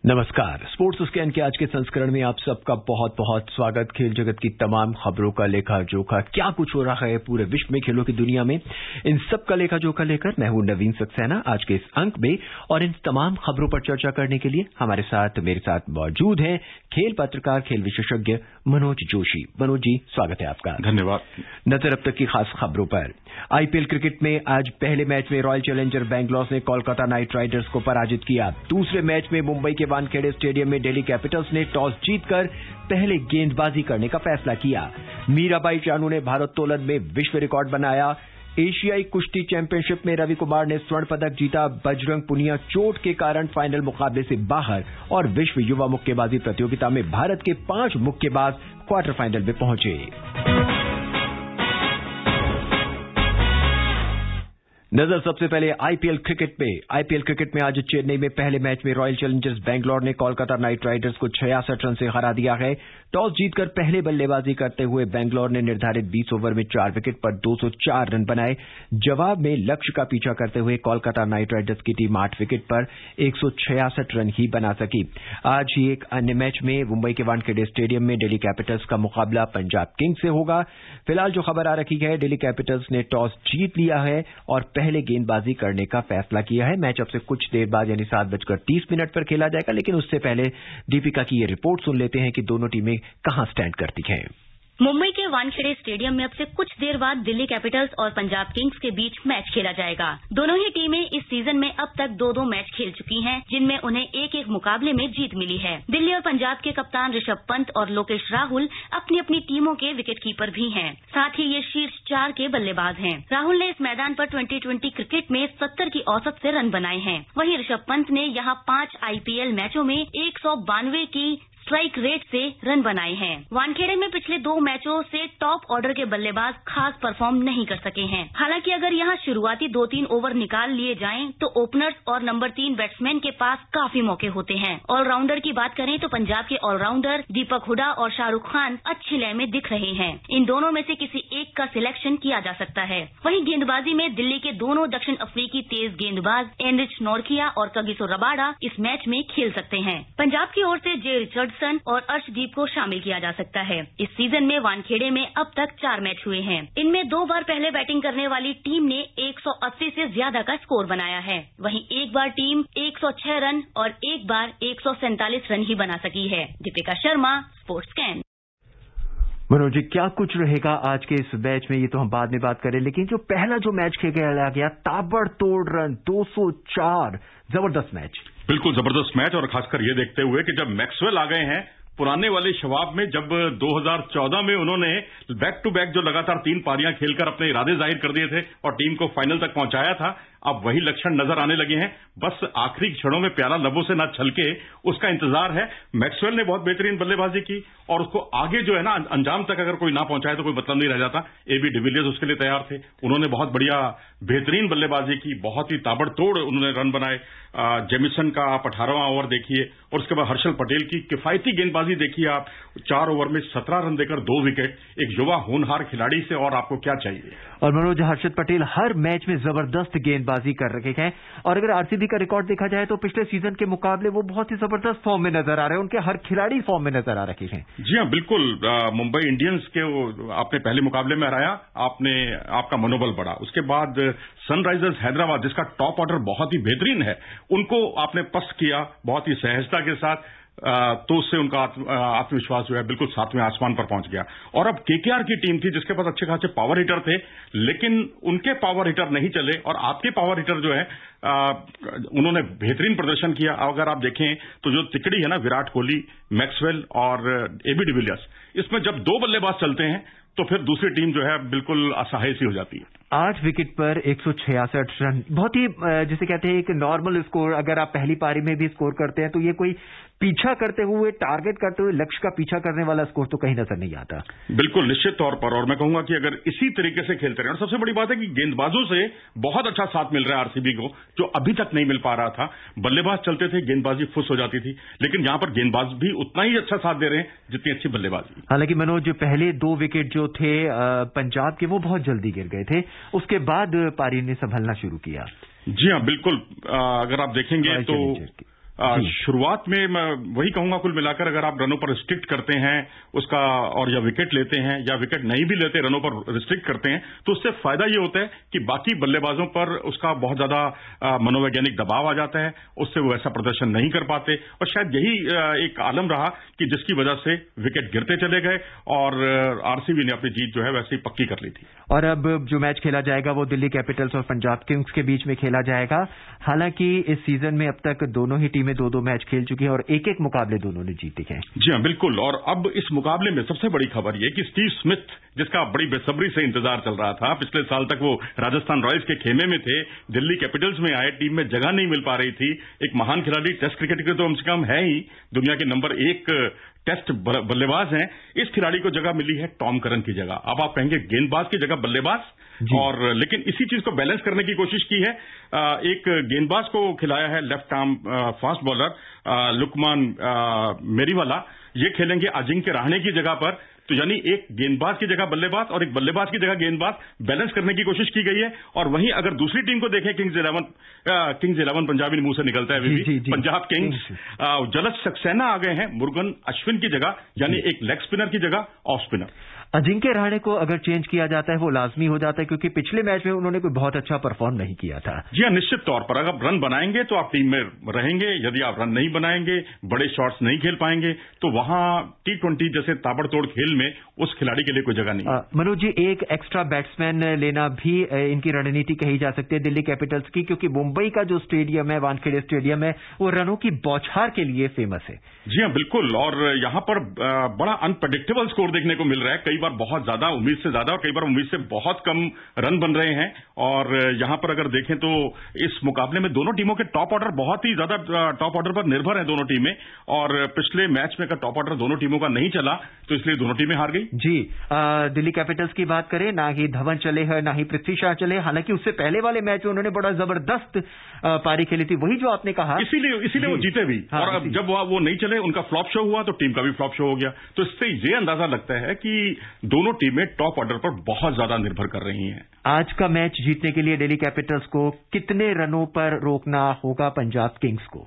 नमस्कार। Sports scan के आज के संस्करण में आप सबका बहुत बहुत स्वागत। खेल जगत की तमाम खबरों का लेखा जोखा, क्या कुछ हो रहा है पूरे विश्व में, खेलों की दुनिया में, इन सब का लेखा जोखा लेकर मैं हूं नवीन सक्सेना आज के इस अंक में। और इन तमाम खबरों पर चर्चा करने के लिए मेरे साथ मौजूद हैं खेल पत्रकार, खेल विशेषज्ञ मनोज जोशी। मनोज जी, स्वागत है आपका। धन्यवाद। नजर अब तक की खास खबरों पर। आईपीएल क्रिकेट में आज पहले मैच में रॉयल चैलेंजर बैंगलोर ने कोलकाता नाइट राइडर्स को पराजित किया। दूसरे मैच में मुंबई के वानखेड़े स्टेडियम में दिल्ली कैपिटल्स ने टॉस जीतकर पहले गेंदबाजी करने का फैसला किया। मीराबाई चानू ने भारोत्तोलन में विश्व रिकॉर्ड बनाया। एशियाई कुश्ती चैंपियनशिप में रवि कुमार ने स्वर्ण पदक जीता। बजरंग पुनिया चोट के कारण फाइनल मुकाबले से बाहर। और विश्व युवा मुक्केबाजी प्रतियोगिता में भारत के 5 मुक्केबाज क्वार्टर फाइनल में पहुंचे। नजर सबसे पहले आईपीएल क्रिकेट में आज चेन्नई में पहले मैच में रॉयल चैलेंजर्स बैंगलोर ने कोलकाता नाइट राइडर्स को 66 रन से हरा दिया है। टॉस जीतकर पहले बल्लेबाजी करते हुए बैंगलोर ने निर्धारित 20 ओवर में 4 विकेट पर 204 रन बनाए। जवाब में लक्ष्य का पीछा करते हुए कोलकाता नाइट राइडर्स की टीम 8 विकेट पर 166 रन ही बना सकी। आज ही एक अन्य मैच में मुंबई के वानखेड़े स्टेडियम में दिल्ली कैपिटल्स का मुकाबला पंजाब किंग्स से होगा। फिलहाल जो खबर आ रखी है, दिल्ली कैपिटल्स ने टॉस जीत लिया है और पहले गेंदबाजी करने का फैसला किया है। मैच अब से कुछ देर बाद यानी 7:30 पर खेला जाएगा, लेकिन उससे पहले दीपिका की ये रिपोर्ट सुन लेते हैं कि दोनों टीमें कहां स्टैंड करती हैं। मुंबई के वानखेड़े स्टेडियम में अब से कुछ देर बाद दिल्ली कैपिटल्स और पंजाब किंग्स के बीच मैच खेला जाएगा। दोनों ही टीमें इस सीजन में अब तक 2-2 मैच खेल चुकी हैं, जिनमें उन्हें एक मुकाबले में जीत मिली है। दिल्ली और पंजाब के कप्तान ऋषभ पंत और लोकेश राहुल अपनी अपनी टीमों के विकेटकीपर भी हैं। साथ ही ये शीर्ष 4 के बल्लेबाज हैं। राहुल ने इस मैदान पर 2020 क्रिकेट में 70 की औसत से रन बनाए हैं। वहीं ऋषभ पंत ने यहाँ 5 आईपीएल मैचों में 192 की स्ट्राइक रेट से रन बनाए हैं। वानखेड़े में पिछले 2 मैचों से टॉप ऑर्डर के बल्लेबाज खास परफॉर्म नहीं कर सके हैं। हालांकि अगर यहां शुरुआती 2-3 ओवर निकाल लिए जाएं तो ओपनर्स और नंबर 3 बैट्समैन के पास काफी मौके होते हैं। ऑलराउंडर की बात करें तो पंजाब के ऑलराउंडर दीपक हुडा और शाहरुख खान अच्छी लय में दिख रहे हैं। इन दोनों में से किसी एक का सिलेक्शन किया जा सकता है। वहीं गेंदबाजी में दिल्ली के दोनों दक्षिण अफ्रीकी तेज गेंदबाज एनरिच नॉर्किया और कगिसो रबाडा इस मैच में खेल सकते हैं। पंजाब की ओर से जे रिचर्डसन और अर्शदीप को शामिल किया जा सकता है। इस सीजन में वानखेड़े में अब तक 4 मैच हुए हैं। इनमें 2 बार पहले बैटिंग करने वाली टीम ने 180 से ज्यादा का स्कोर बनाया है। वहीं एक बार टीम 106 रन और एक बार 147 रन ही बना सकी है। Deepika Sharma, sports scan. मनोज जी, क्या कुछ रहेगा आज के इस मैच में, ये तो हम बाद में बात करें, लेकिन जो पहला जो मैच खेला गया, ताबड़तोड़ रन, 204, जबरदस्त मैच। बिल्कुल जबरदस्त मैच। और खासकर ये देखते हुए कि जब मैक्सवेल आ गए हैं पुराने वाले शवाब में, जब 2014 में उन्होंने बैक टू बैक जो लगातार 3 पारियां खेलकर अपने इरादे जाहिर कर दिए थे और टीम को फाइनल तक पहुंचाया था, अब वही लक्षण नजर आने लगे हैं। बस आखिरी क्षणों में प्याला लबों से न छलके उसका इंतजार है। मैक्सवेल ने बहुत बेहतरीन बल्लेबाजी की और उसको आगे जो है ना अंजाम तक अगर कोई ना पहुंचाए तो कोई मतलब नहीं रह जाता। एबी डिविलियर्स उसके लिए तैयार थे, उन्होंने बहुत बढ़िया बेहतरीन बल्लेबाजी की, बहुत ही ताबड़तोड़ उन्होंने रन बनाए। जेमिसन का आप 18वां ओवर देखिए और उसके बाद हर्षल पटेल की किफायती गेंदबाजी देखिए आप, 4 ओवर में 17 रन देकर 2 विकेट। एक युवा होनहार खिलाड़ी से और आपको क्या चाहिए। और मनोज, हर्षद पटेल हर मैच में जबरदस्त गेंदबाजी कर रखे हैं और अगर आरसीबी का रिकॉर्ड देखा जाए तो पिछले सीजन के मुकाबले वो बहुत ही जबरदस्त फॉर्म में नजर आ रहे हैं। उनके हर खिलाड़ी फॉर्म में नजर आ रखे हैं। जी हाँ, बिल्कुल। मुंबई इंडियंस के आपने पहले मुकाबले में हराया, आपका मनोबल बढ़ा। उसके बाद सनराइजर्स हैदराबाद, जिसका टॉप ऑर्डर बहुत ही बेहतरीन है, उनको आपने पस्त किया बहुत ही सहजता के साथ, तो उससे उनका आत्मविश्वास जो है बिल्कुल 7वें आसमान पर पहुंच गया। और अब केकेआर की टीम थी जिसके पास अच्छे खासे पावर हिटर थे, लेकिन उनके पावर हिटर नहीं चले और आपके पावर हिटर जो है उन्होंने बेहतरीन प्रदर्शन किया। अगर आप देखें तो जो तिकड़ी है ना, विराट कोहली, मैक्सवेल और एबी डिविलियर्स, इसमें जब 2 बल्लेबाज चलते हैं तो फिर दूसरी टीम जो है बिल्कुल असहाय सी हो जाती है। 8 विकेट पर 166 रन, बहुत ही जिसे कहते हैं एक नॉर्मल स्कोर। अगर आप पहली पारी में भी स्कोर करते हैं तो ये कोई पीछा करते हुए, टारगेट करते हुए, लक्ष्य का पीछा करने वाला स्कोर तो कहीं नजर नहीं आता। बिल्कुल निश्चित तौर पर। और मैं कहूंगा कि अगर इसी तरीके से खेलते रहे, और सबसे बड़ी बात है कि गेंदबाजों से बहुत अच्छा साथ मिल रहा है आरसीबी को, जो अभी तक नहीं मिल पा रहा था। बल्लेबाज चलते थे, गेंदबाजी फुस हो जाती थी, लेकिन यहां पर गेंदबाज भी उतना ही अच्छा साथ दे रहे हैं जितनी अच्छी बल्लेबाजी। हालांकि मनोज, पहले 2 विकेट जो थे पंजाब के, वो बहुत जल्दी गिर गए थे, उसके बाद पारी ने संभलना शुरू किया। जी हां, बिल्कुल। अगर आप देखेंगे तो शुरुआत में मैं वही कहूंगा, कुल मिलाकर अगर आप रनों पर रिस्ट्रिक्ट करते हैं उसका, और या विकेट लेते हैं या विकेट नहीं भी लेते, रनों पर रिस्ट्रिक्ट करते हैं, तो उससे फायदा ये होता है कि बाकी बल्लेबाजों पर उसका बहुत ज्यादा मनोवैज्ञानिक दबाव आ जाता है, उससे वो ऐसा प्रदर्शन नहीं कर पाते, और शायद यही एक आलम रहा कि जिसकी वजह से विकेट गिरते चले गए और आरसीबी ने अपनी जीत जो है वैसे ही पक्की कर ली थी। और अब जो मैच खेला जाएगा वो दिल्ली कैपिटल्स और पंजाब किंग्स के बीच में खेला जाएगा। हालांकि इस सीजन में अब तक दोनों ही टीमें 2-2 मैच खेल चुकी हैं और एक-एक मुकाबले दोनों ने जीते हैं। जी हां, बिल्कुल। और अब इस मुकाबले में सबसे बड़ी खबर यह कि स्टीव स्मिथ, जिसका बड़ी बेसब्री से इंतजार चल रहा था, पिछले साल तक वो राजस्थान रॉयल्स के खेमे में थे, दिल्ली कैपिटल्स में आए, टीम में जगह नहीं मिल पा रही थी। एक महान खिलाड़ी, टेस्ट क्रिकेट के तो कम से कम है ही, दुनिया के नंबर 1 टेस्ट बल्लेबाज हैं। इस खिलाड़ी को जगह मिली है टॉम करन की जगह। अब आप कहेंगे गेंदबाज की जगह बल्लेबाज, और लेकिन इसी चीज को बैलेंस करने की कोशिश की है। एक गेंदबाज को खिलाया है left arm fast bowler Luqman Meriwala, ये खेलेंगे अजिंक्य रहाणे की जगह पर। तो यानी एक गेंदबाज की जगह बल्लेबाज और एक बल्लेबाज की जगह गेंदबाज, बैलेंस करने की कोशिश की गई है। और वहीं अगर दूसरी टीम को देखें, किंग्स 11 पंजाबी मुंह से निकलता है अभी, पंजाब किंग्स, जलज सक्सेना आ गए हैं मुरुगन अश्विन की जगह, यानी एक लेग स्पिनर की जगह ऑफ स्पिनर। अजिंक्य रहाणे को अगर चेंज किया जाता है वो लाजमी हो जाता है, क्योंकि पिछले मैच में उन्होंने कोई बहुत अच्छा परफॉर्म नहीं किया था। जी हां, निश्चित तौर पर अगर रन बनाएंगे तो आप टीम में रहेंगे, यदि आप रन नहीं बनाएंगे, बड़े शॉट्स नहीं खेल पाएंगे, तो वहां T20 जैसे ताबड़तोड़ खेल में उस खिलाड़ी के लिए कोई जगह नहीं। मनोज जी, एक एक्स्ट्रा बैट्समैन लेना भी इनकी रणनीति कही जा सकती है दिल्ली कैपिटल्स की, क्योंकि मुंबई का जो स्टेडियम है, वानखेड़े स्टेडियम है, वो रनों की बौछार के लिए फेमस है। जी हां, बिल्कुल। और यहां पर बड़ा अनप्रेडिक्टेबल स्कोर देखने को मिल रहा है, कई बार बहुत ज्यादा उम्मीद से ज्यादा और कई बार उम्मीद से बहुत कम रन बन रहे हैं। और यहां पर अगर देखें तो इस मुकाबले में दोनों टीमों के टॉप ऑर्डर बहुत ही ज्यादा टॉप ऑर्डर पर निर्भर है दोनों टीमें, और पिछले मैच में अगर टॉप ऑर्डर दोनों टीमों का नहीं चला तो इसलिए दोनों टीमें हार गई। जी, दिल्ली कैपिटल्स की बात करें, ना ही धवन चले हैं ना ही पृथ्वी शॉ चले, हालांकि उससे पहले वाले मैच में उन्होंने बड़ा जबरदस्त पारी खेली थी, वही जो आपने कहा, इसीलिए वो जीते भी। हाँ, और जब वो नहीं चले, उनका फ्लॉप शो हुआ, तो टीम का भी फ्लॉप शो हो गया। तो इससे ये अंदाजा लगता है कि दोनों टीमें टॉप ऑर्डर पर बहुत ज्यादा निर्भर कर रही हैं। आज का मैच जीतने के लिए दिल्ली कैपिटल्स को कितने रनों पर रोकना होगा पंजाब किंग्स को?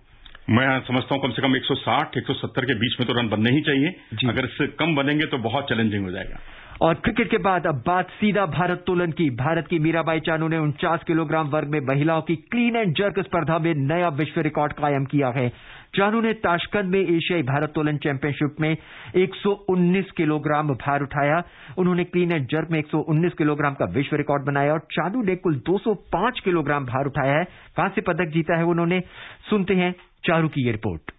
मैं समझता हूं कम से कम 160-170 के बीच में तो रन बनने ही चाहिए। अगर इससे कम बनेंगे तो बहुत चैलेंजिंग हो जाएगा। और क्रिकेट के बाद अब बात सीधा भारत तोलन की। भारत की मीराबाई चानू ने 49 किलोग्राम वर्ग में महिलाओं की क्लीन एंड जर्क स्पर्धा में नया विश्व रिकॉर्ड कायम किया है। चानू ने ताशकंद में एशियाई भारत तोलन चैंपियनशिप में 119 किलोग्राम भार उठाया। उन्होंने क्लीन एंड जर्क में 119 किलोग्राम का विश्व रिकॉर्ड बनाया और चानू ने कुल 205 किलोग्राम भार उठाया है। कांस्य पदक जीता है उन्होंने। सुनते हैं चारू की ये रिपोर्ट।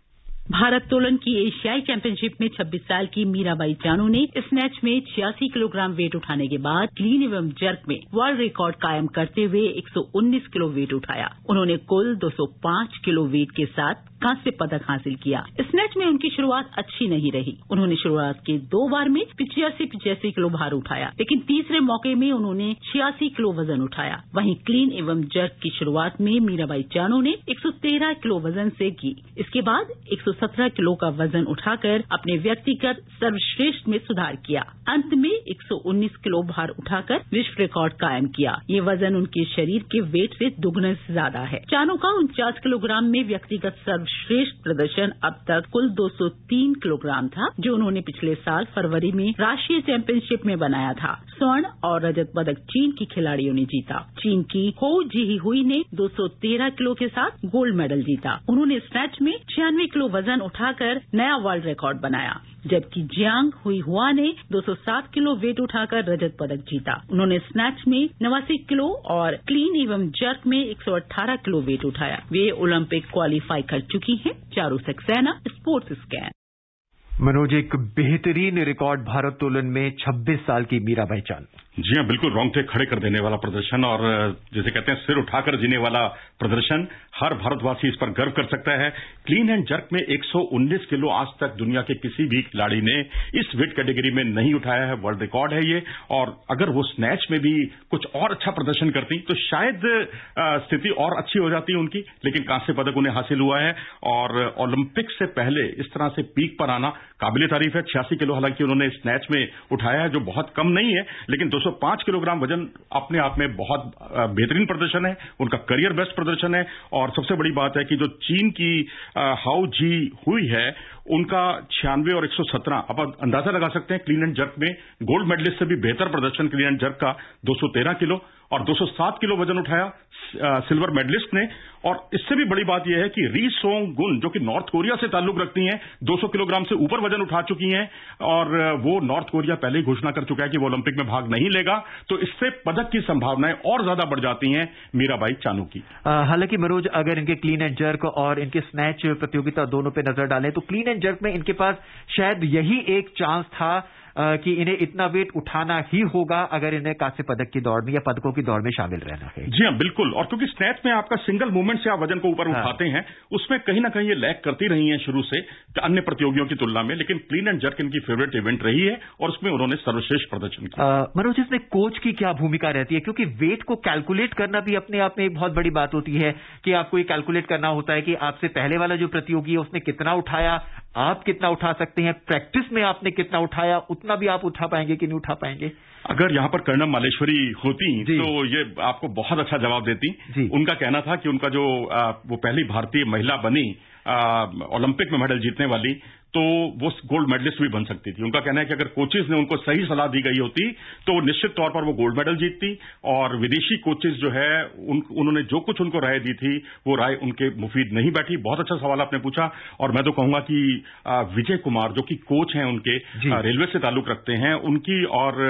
भारत तोलन की एशियाई चैंपियनशिप में 26 साल की मीराबाई चानू ने इस मैच में 86 किलोग्राम वेट उठाने के बाद क्लीन एवं जर्क में वर्ल्ड रिकॉर्ड कायम करते हुए 119 किलो वेट उठाया। उन्होंने कुल 205 किलो वेट के साथ कांस्य पदक हासिल किया। इस मैच में उनकी शुरुआत अच्छी नहीं रही। उन्होंने शुरुआत के 2 बार में 85 किलो भार उठाया, लेकिन तीसरे मौके में उन्होंने 86 किलो वजन उठाया। वहीं क्लीन एवं जर्क की शुरुआत में मीराबाई चानू ने 113 किलो वजन से की। इसके बाद 117 किलो का वजन उठाकर अपने व्यक्तिगत सर्वश्रेष्ठ में सुधार किया। अंत में 119 किलो भार उठाकर विश्व रिकॉर्ड कायम किया। ये वजन उनके शरीर के वेट से दुगने से ज्यादा है। चानू का 49 किलोग्राम में व्यक्तिगत सर्वश्रेष्ठ प्रदर्शन अब तक कुल 203 किलोग्राम था, जो उन्होंने पिछले साल फरवरी में राष्ट्रीय चैंपियनशिप में बनाया था। स्वर्ण और रजत पदक चीन की खिलाड़ियों ने जीता। चीन की हो जिहुई ने 213 किलो के साथ गोल्ड मेडल जीता। उन्होंने इस मैच में 96 किलो वजन उठाकर नया वर्ल्ड रिकॉर्ड बनाया, जबकि जियांग हुई हुआ ने 207 किलो वेट उठाकर रजत पदक जीता। उन्होंने स्नैच में 89 किलो और क्लीन एवं जर्क में 118 किलो वेट उठाया। वे ओलंपिक क्वालीफाई कर चुकी हैं। Charu Saxena, sports scan. मनोज, एक बेहतरीन रिकॉर्ड भारत तोलन में 26 साल की मीराबाई चानू। जी हां, बिल्कुल रोंगटे खड़े कर देने वाला प्रदर्शन और जैसे कहते हैं सिर उठाकर जीने वाला प्रदर्शन। हर भारतवासी इस पर गर्व कर सकता है। क्लीन एंड जर्क में 119 किलो आज तक दुनिया के किसी भी खिलाड़ी ने इस वेट कैटेगरी में नहीं उठाया है। वर्ल्ड रिकॉर्ड है ये। और अगर वो स्नैच में भी कुछ और अच्छा प्रदर्शन करती तो शायद स्थिति और अच्छी हो जाती उनकी, लेकिन कांस्य पदक उन्हें हासिल हुआ है। और ओलंपिक से पहले इस तरह से पीक पर आना काबिले तारीफ है। 86 किलो हालांकि उन्होंने स्नैच में उठाया है, जो बहुत कम नहीं है, लेकिन 205 किलोग्राम वजन अपने आप में बहुत बेहतरीन प्रदर्शन है, उनका करियर बेस्ट प्रदर्शन है। और सबसे बड़ी बात है कि जो चीन की हाउ जी हुई है, उनका 96 और 117, अब आप अंदाजा लगा सकते हैं क्लीन एंड जर्क में गोल्ड मेडलिस्ट से भी बेहतर प्रदर्शन क्लीन एंड जर्क का 213 किलो और 207 किलो वजन उठाया सिल्वर मेडलिस्ट ने। और इससे भी बड़ी बात यह है कि री सोंग गुन, जो कि नॉर्थ कोरिया से ताल्लुक रखती हैं, 200 किलोग्राम से ऊपर वजन उठा चुकी हैं और वो नॉर्थ कोरिया पहले ही घोषणा कर चुका है कि वो ओलंपिक में भाग नहीं लेगा। तो इससे पदक की संभावनाएं और ज्यादा बढ़ जाती हैं मीराबाई चानू की। हालांकि मनोज, अगर इनके क्लीन एंड जर्क और इनके स्नैच प्रतियोगिता दोनों पे नजर डालें तो क्लीन एंड जर्क में इनके पास शायद यही एक चांस था कि इन्हें इतना वेट उठाना ही होगा अगर इन्हें कांस्य पदक की दौड़ में या पदकों की दौड़ में शामिल रहना है। जी हाँ, बिल्कुल। और क्योंकि स्नैच में आपका सिंगल मूवमेंट से आप वजन को ऊपर उठाते हैं, उसमें कहीं ना कहीं ये लैग करती रही हैं शुरू से अन्य प्रतियोगियों की तुलना में, लेकिन क्लीन एंड जर्क इनकी फेवरेट इवेंट रही है और उसमें उन्होंने सर्वश्रेष्ठ प्रदर्शन किया। मनोज, इसमें कोच की क्या भूमिका रहती है? क्योंकि वेट को कैलकुलेट करना भी अपने आप में एक बहुत बड़ी बात होती है कि आपको ये कैलकुलेट करना होता है कि आपसे पहले वाला जो प्रतियोगी है उसने कितना उठाया, आप कितना उठा सकते हैं, प्रैक्टिस में आपने कितना उठाया, उतना भी आप उठा पाएंगे कि नहीं उठा पाएंगे। अगर यहां पर कर्णम मालेश्वरी होती तो ये आपको बहुत अच्छा जवाब देती। उनका कहना था कि उनका जो वो पहली भारतीय महिला बनी ओलंपिक में मेडल जीतने वाली, तो वो गोल्ड मेडलिस्ट भी बन सकती थी। उनका कहना है कि अगर कोचेज ने उनको सही सलाह दी गई होती तो निश्चित तौर पर वो गोल्ड मेडल जीतती। और विदेशी कोचेज जो है उन्होंने जो कुछ उनको राय दी थी वो राय उनके मुफीद नहीं बैठी। बहुत अच्छा सवाल आपने पूछा। और मैं तो कहूंगा कि विजय कुमार जो कि कोच हैं उनके, रेलवे से ताल्लुक रखते हैं, उनकी और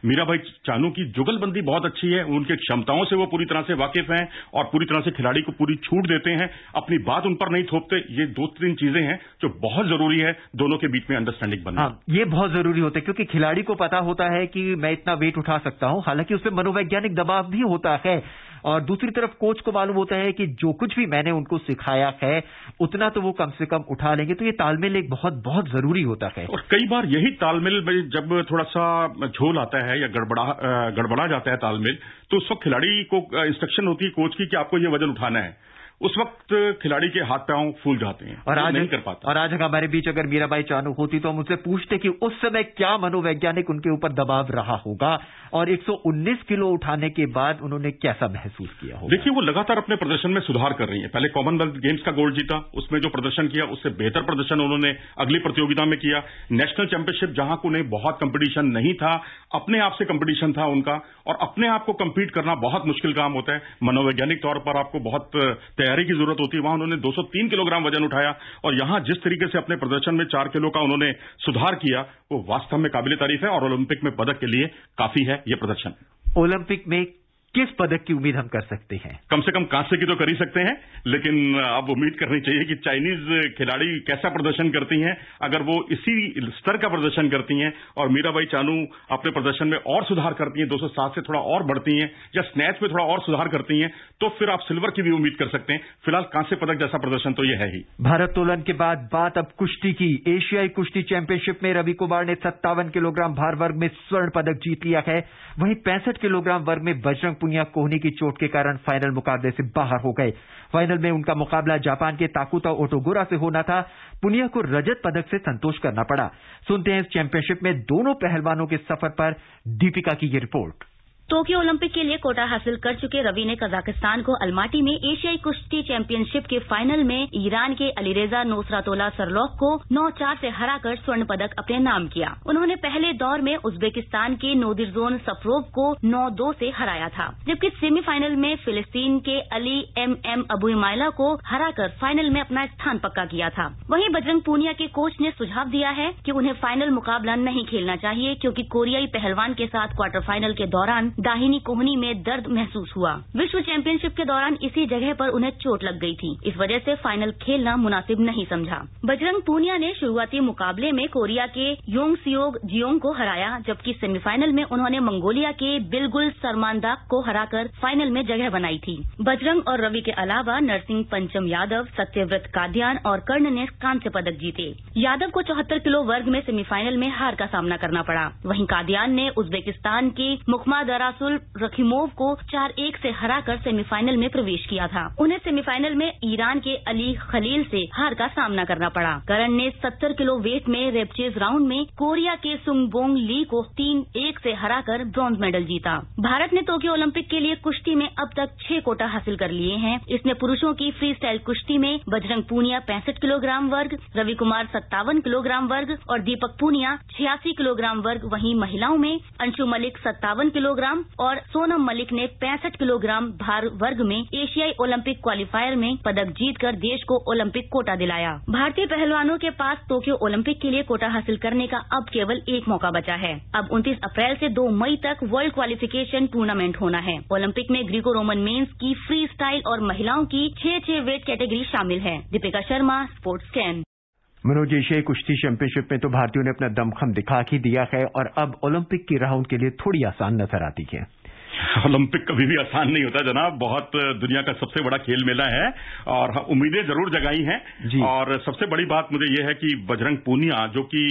मीराबाई चानू की जुगलबंदी बहुत अच्छी है। उनकी क्षमताओं से वो पूरी तरह से वाकिफ हैं और पूरी तरह से खिलाड़ी को पूरी छूट देते हैं, अपनी बात उन पर नहीं थोपते। ये 2-3 चीजें हैं जो बहुत जरूरी है दोनों के बीच में अंडरस्टैंडिंग बनना। ये बहुत जरूरी होता है क्योंकि खिलाड़ी को पता होता है कि मैं इतना वेट उठा सकता हूं, हालांकि उसमें मनोवैज्ञानिक दबाव भी होता है। और दूसरी तरफ कोच को मालूम होता है कि जो कुछ भी मैंने उनको सिखाया है उतना तो वो कम से कम उठा लेंगे। तो ये तालमेल एक बहुत बहुत जरूरी होता है। और कई बार यही तालमेल जब थोड़ा सा झोल आता है या गड़बड़ा जाता है तालमेल, तो उस वक्त खिलाड़ी को इंस्ट्रक्शन होती है कोच की कि आपको ये वजन उठाना है। उस वक्त खिलाड़ी के हाथ पांव फूल जाते हैं और आज नहीं कर पाता। और आज हमारे बीच अगर मीराबाई चानू होती तो हम उनसे पूछते कि उस समय क्या मनोवैज्ञानिक उनके ऊपर दबाव रहा होगा और 119 किलो उठाने के बाद उन्होंने कैसा महसूस किया होगा। देखिए, वो लगातार अपने प्रदर्शन में सुधार कर रही है। पहले कॉमनवेल्थ गेम्स का गोल्ड जीता, उसमें जो प्रदर्शन किया उससे बेहतर प्रदर्शन उन्होंने अगली प्रतियोगिता में किया। नेशनल चैंपियनशिप जहां को उन्हें बहुत कंपटीशन नहीं था, अपने आप से कंपटीशन था उनका, और अपने आप को कंपीट करना बहुत मुश्किल काम होता है। मनोवैज्ञानिक तौर पर आपको बहुत तैयारी की जरूरत होती है। वहां उन्होंने 203 किलोग्राम वजन उठाया और यहां जिस तरीके से अपने प्रदर्शन में 4 किलो का उन्होंने सुधार किया वो वास्तव में काबिले तारीफ है और ओलंपिक में पदक के लिए काफी है ये प्रदर्शन। ओलंपिक में किस पदक की उम्मीद हम कर सकते हैं? कम से कम कांस्य की तो कर ही सकते हैं, लेकिन अब उम्मीद करनी चाहिए कि चाइनीज खिलाड़ी कैसा प्रदर्शन करती हैं। अगर वो इसी स्तर का प्रदर्शन करती हैं और मीराबाई चानू अपने प्रदर्शन में और सुधार करती हैं, 207 से थोड़ा और बढ़ती हैं या स्नैच में थोड़ा और सुधार करती हैं, तो फिर आप सिल्वर की भी उम्मीद कर सकते हैं। फिलहाल कांस्य पदक जैसा प्रदर्शन तो ये है ही। भारोत्तोलन के बाद बात अब कुश्ती की। एशियाई कुश्ती चैंपियनशिप में रवि कुमार ने 57 किलोग्राम भार वर्ग में स्वर्ण पदक जीत लिया है। वहीं 65 किलोग्राम वर्ग में बजरंग पुनिया कोहनी की चोट के कारण फाइनल मुकाबले से बाहर हो गए। फाइनल में उनका मुकाबला जापान के ताकुता ओटोगुरा से होना था। पुनिया को रजत पदक से संतोष करना पड़ा। सुनते हैं इस चैंपियनशिप में दोनों पहलवानों के सफर पर दीपिका की ये रिपोर्ट। टोक्यो ओलंपिक के लिए कोटा हासिल कर चुके रवि ने कजाकिस्तान को अल्माटी में एशियाई कुश्ती चैंपियनशिप के फाइनल में ईरान के अलीरेजा नोसरातोला सरलोक को 9-4 से हराकर स्वर्ण पदक अपने नाम किया। उन्होंने पहले दौर में उज्बेकिस्तान के नोदिरजोन सफरोव को 9-2 से हराया था, जबकि सेमीफाइनल में फिलिस्तीन के अली एम अबुइमाइला को हराकर फाइनल में अपना स्थान पक्का किया था। वहीं बजरंग पूनिया के कोच ने सुझाव दिया है कि उन्हें फाइनल मुकाबला नहीं खेलना चाहिए क्योंकि कोरियाई पहलवान के साथ क्वार्टर फाइनल के दौरान दाहिनी कोहनी में दर्द महसूस हुआ। विश्व चैंपियनशिप के दौरान इसी जगह पर उन्हें चोट लग गई थी, इस वजह से फाइनल खेलना मुनासिब नहीं समझा। बजरंग पूनिया ने शुरुआती मुकाबले में कोरिया के योंग सियोग जियोंग को हराया, जबकि सेमीफाइनल में उन्होंने मंगोलिया के बिलगुल सरमानदाक को हराकर फाइनल में जगह बनाई थी। बजरंग और रवि के अलावा नरसिंह पंचम यादव, सत्यव्रत काद्यान और कर्ण ने कांस्य पदक जीते। यादव को 74 किलो वर्ग में सेमीफाइनल में हार का सामना करना पड़ा। वहीं काद्यान ने उज्बेकिस्तान की मुखमादरा तारासुल रखीमोव को 4-1 से हराकर सेमीफाइनल में प्रवेश किया था। उन्हें सेमीफाइनल में ईरान के अली खलील से हार का सामना करना पड़ा। करण ने 70 किलो वेट में रेपचेज राउंड में कोरिया के सुंगबोंग ली को 3-1 से हराकर ब्रॉन्ज मेडल जीता। भारत ने टोक्यो ओलंपिक के लिए कुश्ती में अब तक 6 कोटा हासिल कर लिए हैं। इसमें पुरुषों की फ्री स्टाइल कुश्ती में बजरंग पूनिया 65 किलोग्राम वर्ग, रवि कुमार 57 किलोग्राम वर्ग और दीपक पूनिया 86 किलोग्राम वर्ग। वहीं महिलाओं में अंशु मलिक 57 किलोग्राम और सोनम मलिक ने 65 किलोग्राम भार वर्ग में एशियाई ओलंपिक क्वालिफायर में पदक जीतकर देश को ओलंपिक कोटा दिलाया। भारतीय पहलवानों के पास टोक्यो ओलंपिक के लिए कोटा हासिल करने का अब केवल एक मौका बचा है। अब 29 अप्रैल से 2 मई तक वर्ल्ड क्वालिफिकेशन टूर्नामेंट होना है। ओलंपिक में ग्रीको रोमन मेंस की फ्री स्टाइल और महिलाओं की 6 वेट कैटेगरी शामिल है। Deepika Sharma, sports scan. मनोज, एशियाई कुश्ती चैंपियनशिप में तो भारतीयों ने अपना दमखम दिखा ही दिया है और अब ओलंपिक की राह उनके लिए थोड़ी आसान नजर आती है। ओलंपिक कभी भी आसान नहीं होता जनाब, बहुत दुनिया का सबसे बड़ा खेल मेला है और उम्मीदें जरूर जगाई हैं। और सबसे बड़ी बात मुझे यह है कि बजरंग पूनिया, जो कि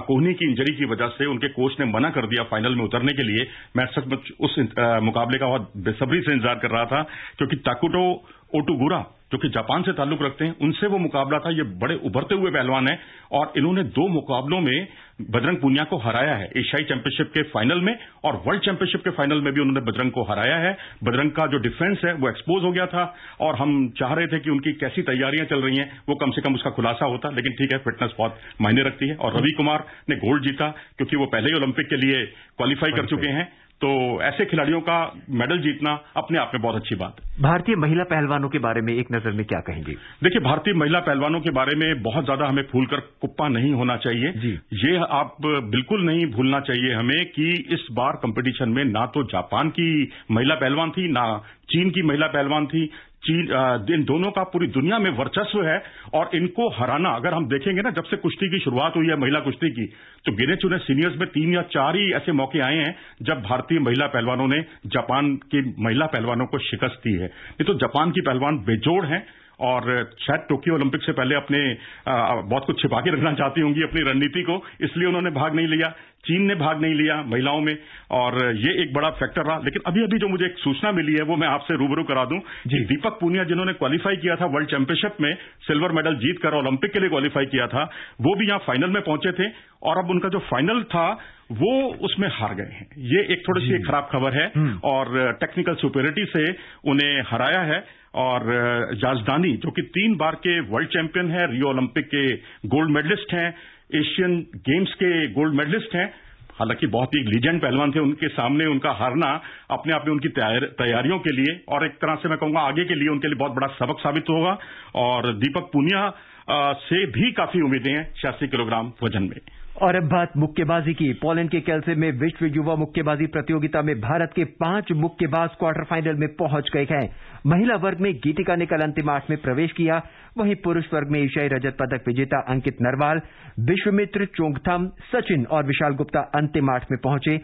कोहनी की इंजरी की वजह से उनके कोच ने मना कर दिया फाइनल में उतरने के लिए, मैं सचमुच उस मुकाबले का बहुत बेसब्री से इंतजार कर रहा था, क्योंकि ताकुटो ओटुगुरा जो कि जापान से ताल्लुक रखते हैं, उनसे वो मुकाबला था। ये बड़े उभरते हुए पहलवान हैं और इन्होंने 2 मुकाबलों में बजरंग पूनिया को हराया है। एशियाई चैंपियनशिप के फाइनल में और वर्ल्ड चैंपियनशिप के फाइनल में भी उन्होंने बजरंग को हराया है। बजरंग का जो डिफेंस है वो एक्सपोज हो गया था और हम चाह रहे थे कि उनकी कैसी तैयारियां चल रही हैं वो कम से कम उसका खुलासा होता, लेकिन ठीक है, फिटनेस बहुत मायने रखती है। और रवि कुमार ने गोल्ड जीता क्योंकि वो पहले ही ओलंपिक के लिए क्वालिफाई कर चुके हैं। तो ऐसे खिलाड़ियों का मेडल जीतना अपने आप में बहुत अच्छी बात है। भारतीय महिला पहलवानों के बारे में एक नजर में क्या कहेंगे? देखिए, भारतीय महिला पहलवानों के बारे में बहुत ज्यादा हमें फूलकर कुप्पा नहीं होना चाहिए। ये आप बिल्कुल नहीं भूलना चाहिए हमें कि इस बार कंपटीशन में ना तो जापान की महिला पहलवान थी, ना चीन की महिला पहलवान थी। इन दोनों का पूरी दुनिया में वर्चस्व है और इनको हराना, अगर हम देखेंगे ना, जब से कुश्ती की शुरुआत हुई है महिला कुश्ती की, तो गिने चुने सीनियर्स में 3 या 4 ही ऐसे मौके आए हैं जब भारतीय महिला पहलवानों ने जापान की महिला पहलवानों को शिकस्त दी है। नहीं तो जापान की पहलवान बेजोड़ हैं और शायद टोक्यो ओलंपिक से पहले अपने बहुत कुछ छिपा के रखना चाहती होंगी अपनी रणनीति को, इसलिए उन्होंने भाग नहीं लिया। चीन ने भाग नहीं लिया महिलाओं में और ये एक बड़ा फैक्टर रहा। लेकिन अभी अभी जो मुझे एक सूचना मिली है वो मैं आपसे रूबरू करा दूं कि दीपक पूनिया, जिन्होंने क्वालिफाई किया था वर्ल्ड चैंपियनशिप में, सिल्वर मेडल जीतकर ओलंपिक के लिए क्वालिफाई किया था, वो भी यहां फाइनल में पहुंचे थे और अब उनका जो फाइनल था वो उसमें हार गए हैं। ये एक थोड़ी सी खराब खबर है और टेक्निकल सुपेरिटी से उन्हें हराया है। और याजदानी, जो कि 3 बार के वर्ल्ड चैंपियन है, रियो ओलंपिक के गोल्ड मेडलिस्ट हैं, एशियन गेम्स के गोल्ड मेडलिस्ट हैं, हालांकि बहुत ही लीजेंड पहलवान थे, उनके सामने उनका हारना अपने आप में उनकी तैयारियों के लिए और एक तरह से मैं कहूंगा आगे के लिए उनके लिए बहुत बड़ा सबक साबित होगा। और दीपक पूनिया से भी काफी उम्मीदें हैं 86 किलोग्राम वजन में। और अब बात मुक्केबाजी की। पोलैंड के केल्से में विश्व युवा मुक्केबाजी प्रतियोगिता में भारत के 5 मुक्केबाज क्वार्टर फाइनल में पहुंच गए हैं। महिला वर्ग में गीतिका ने कल अंतिम 8 में प्रवेश किया। वहीं पुरुष वर्ग में एशियाई रजत पदक विजेता अंकित नरवाल, विश्वमित्र चोंगथम, सचिन और विशाल गुप्ता अंतिम 8 में पहुंचे।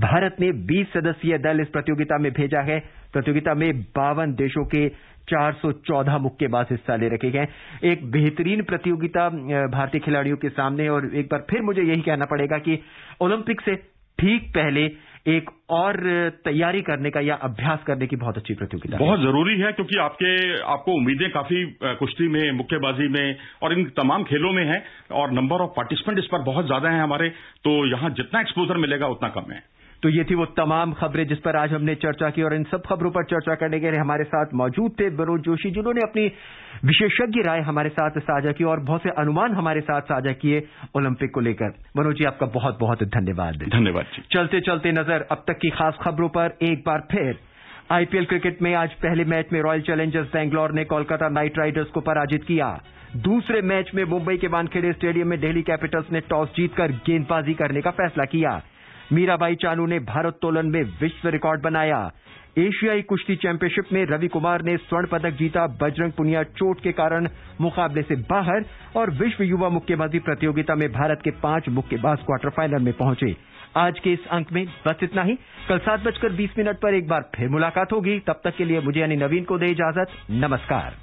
भारत ने 20 सदस्यीय दल इस प्रतियोगिता में भेजा है। प्रतियोगिता में 52 देशों के 414 मुक्केबाज हिस्सा ले रखे गए। एक बेहतरीन प्रतियोगिता भारतीय खिलाड़ियों के सामने और एक बार फिर मुझे यही कहना पड़ेगा कि ओलंपिक से ठीक पहले एक और तैयारी करने का या अभ्यास करने की बहुत अच्छी प्रतियोगिता बहुत जरूरी है, क्योंकि आपको उम्मीदें काफी कुश्ती में, मुक्केबाजी में और इन तमाम खेलों में है और नंबर ऑफ पार्टिसिपेंट इस पर बहुत ज्यादा है हमारे, तो यहां जितना एक्सपोजर मिलेगा उतना कम है। तो ये थी वो तमाम खबरें जिस पर आज हमने चर्चा की और इन सब खबरों पर चर्चा करने के लिए हमारे साथ मौजूद थे मनोज जोशी, जिन्होंने अपनी विशेषज्ञ राय हमारे साथ साझा की और बहुत से अनुमान हमारे साथ साझा किए ओलंपिक को लेकर। मनोज जी, आपका बहुत बहुत धन्यवाद। धन्यवाद जी। चलते चलते नजर अब तक की खास खबरों पर एक बार फिर। आईपीएल क्रिकेट में आज पहले मैच में रॉयल चैलेंजर्स बैंगलोर ने कोलकाता नाइट राइडर्स को पराजित किया। दूसरे मैच में मुंबई के वानखेड़े स्टेडियम में दिल्ली कैपिटल्स ने टॉस जीतकर गेंदबाजी करने का फैसला किया। मीराबाई चानू ने भारोत्तोलन में विश्व रिकॉर्ड बनाया। एशियाई कुश्ती चैंपियनशिप में रवि कुमार ने स्वर्ण पदक जीता। बजरंग पुनिया चोट के कारण मुकाबले से बाहर और विश्व युवा मुक्केबाजी प्रतियोगिता में भारत के 5 मुक्केबाज क्वार्टर फाइनल में पहुंचे। आज के इस अंक में बस इतना ही। कल 7:20 पर एक बार फिर मुलाकात होगी। तब तक के लिए मुझे यानी नवीन को दे इजाजत। नमस्कार।